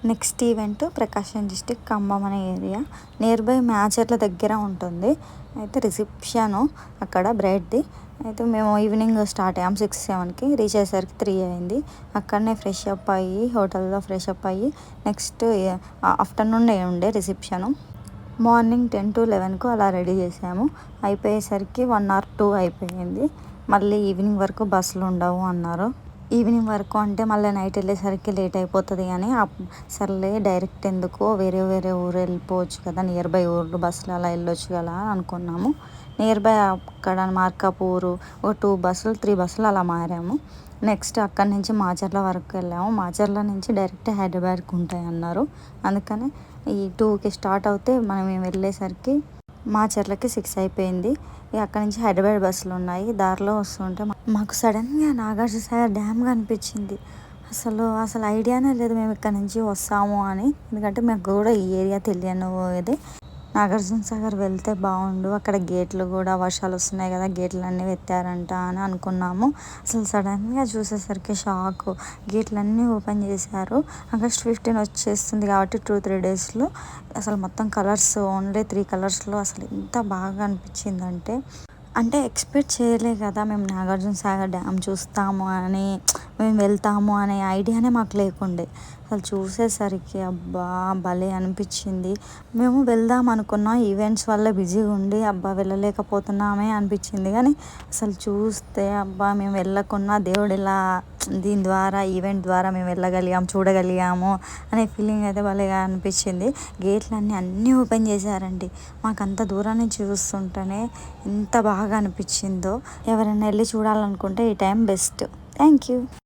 Next event ప్రకాశం district Khammam అనే area near by మ్యాచర్ల దగ్గర ఉంటుంది. అయితే రిసెప్షను అక్కడ బ్రైడ్ది. అయితే మేము ఈవినింగ్ స్టార్ట్ అయ్యాం 6-7కి. రీచ్ అయ్యేసరికి 3 అయింది. అక్కడనే ఫ్రెష్ అప్ అయ్యి హోటల్లో ఫ్రెష్ అప్ అయ్యి నెక్స్ట్ ఆఫ్టర్నూన్ ఉండే రిసెప్షను. మార్నింగ్ 10 to 11కు అలా రెడీ చేసాము. అయిపోయేసరికి 1 or 2 అయిపోయింది. మళ్ళీ ఈవినింగ్ వరకు బస్సులు ఉండవు అన్నారు. ఈవినింగ్ వరకు అంటే మళ్ళీ నైట్ వెళ్ళేసరికి లేట్ అయిపోతుంది అని సర్లే డైరెక్ట్ ఎందుకు వేరే వేరే ఊరు వెళ్ళిపోవచ్చు కదా, నియర్ బై ఊరు బస్సులు అలా వెళ్ళొచ్చు కదా అనుకున్నాము. నియర్ బై అక్కడ మార్కాపూరు ఒక 2 బస్సులు 3 బస్సులు అలా మారాము. నెక్స్ట్ అక్కడి నుంచి మాచర్ల వరకు వెళ్ళాము. మాచర్ల నుంచి డైరెక్ట్ హైదరాబాద్కి ఉంటాయి అన్నారు. అందుకని ఈ 2కి స్టార్ట్ అవుతే మనం వెళ్ళేసరికి మాచర్లకి 6 అయిపోయింది. అక్కడి నుంచి హైదరాబాద్ బస్సులు ఉన్నాయి. దారిలో వస్తుంటే మాకు సడన్గా నాగార్జునసాగర్ డ్యామ్ కనిపించింది. అసలు ఐడియానే లేదు మేము ఇక్కడ నుంచి వస్తాము అని. ఎందుకంటే మాకు కూడా ఈ ఏరియా తెలియనిది. నాగార్జునసాగర్ వెళ్తే బాగుండు, అక్కడ గేట్లు కూడా వర్షాలు వస్తున్నాయి కదా, గేట్లు అన్నీ ఎత్తారంట అని అనుకున్నాము. అసలు సడన్గా చూసేసరికి షాక్. గేట్లన్నీ ఓపెన్ చేశారు. August 15 వచ్చేస్తుంది కాబట్టి 2-3 డేస్లో అసలు మొత్తం కలర్స్ ఓన్లీ 3 కలర్స్లో అసలు ఎంత బాగా అనిపించిందంటే, అంటే ఎక్స్పెక్ట్ చేయలే కదా మేము నాగార్జునసాగర్ డ్యామ్ చూస్తాము అని, మేము వెళ్తాము అనే ఐడియానే మాకు లేకుండే. అసలు చూసేసరికి అబ్బా భలే అనిపించింది. మేము వెళ్దాం అనుకున్నాం, ఈవెంట్స్ వల్ల బిజీగా ఉండి అబ్బా వెళ్ళలేకపోతున్నామే అనిపించింది. కానీ అసలు చూస్తే అబ్బా మేము వెళ్ళకున్నా దేవుడు ఇలా దీని ద్వారా ఈవెంట్ ద్వారా మేము వెళ్ళగలిగాము, చూడగలిగాము అనే ఫీలింగ్ అయితే భలేగా అనిపించింది. గేట్లన్నీ అన్నీ ఓపెన్ చేశారండి. మాకు అంత దూరం నుంచి చూస్తుంటేనే ఎంత బాగా అనిపించిందో. ఎవరైనా వెళ్ళి చూడాలనుకుంటే ఈ టైం బెస్ట్. Thank you.